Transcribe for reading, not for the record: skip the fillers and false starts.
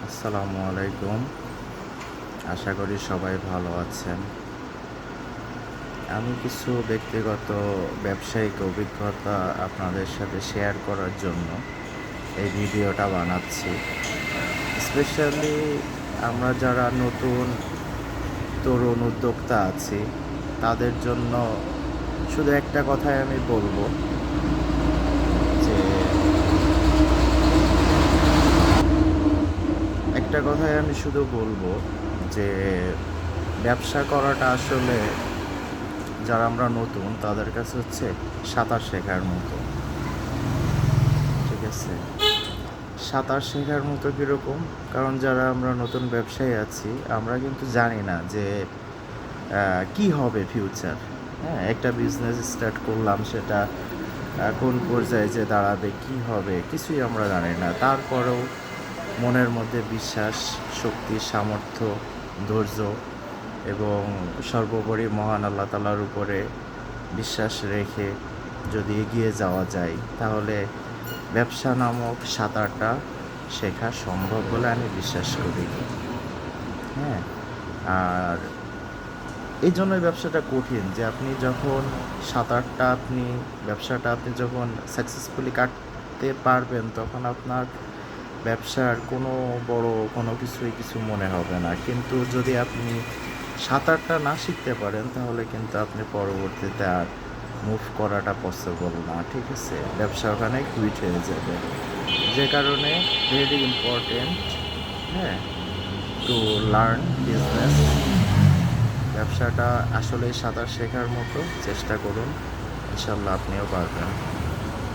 আসসালামু আলাইকুম। আশা করি সবাই ভালো আছেন। আমি কিছু ব্যক্তিগত ব্যবসায়িক অভিজ্ঞতা আপনাদের সাথে শেয়ার করার জন্য এই ভিডিওটা বানাচ্ছি। স্পেশালি আমরা যারা নতুন তরুণ উদ্যোক্তা আছি, তাদের জন্য শুধু একটা কথাই আমি বলবো যে একটা কথাই আমি শুধু বলবো যে ব্যবসা করাটা আসলে যারা আমরা নতুন তাদের কাছে হচ্ছে সাঁতার শেখার মতো। ঠিক আছে? সাঁতার শেখার মতো কীরকম? কারণ যারা আমরা নতুন ব্যবসায়ী আছি, আমরা কিন্তু জানি না যে কী হবে ফিউচার। হ্যাঁ, একটা বিজনেস স্টার্ট করলাম, সেটা কোন পর্যায়ে যে দাঁড়াবে, কী হবে, কিছুই আমরা জানি না। তারপরেও মনের মধ্যে বিশ্বাস, শক্তি, সামর্থ্য, ধৈর্য এবং সর্বোপরি মহান আল্লাহ তাআলার উপরে বিশ্বাস রেখে যদি এগিয়ে যাওয়া যায়, তাহলে ব্যবসা নামক সাঁতারটা শেখা সম্ভব বলে আমি বিশ্বাস করি। হ্যাঁ, আর এই জন্যই ব্যবসাটা কঠিন যে আপনি যখন ব্যবসাটা আপনি যখন সাকসেসফুলি কাটতে পারবেন, তখন আপনার ব্যবসার কোনো কিছু মনে হবে না। কিন্তু যদি আপনি সাঁতারটা না শিখতে পারেন, তাহলে কিন্তু আপনি পরবর্তীতে আর মুভ করাটা পসিবল না। ঠিক আছে? ব্যবসা ওখানে কুইট হয়ে যাবে। যে কারণে ভেরি ইম্পর্টেন্ট, হ্যাঁ, টু লার্ন বিজনেস। ব্যবসাটা আসলেই সাঁতার শেখার মতো। চেষ্টা করুন, ইনশাল্লাহ আপনিও পারবেন।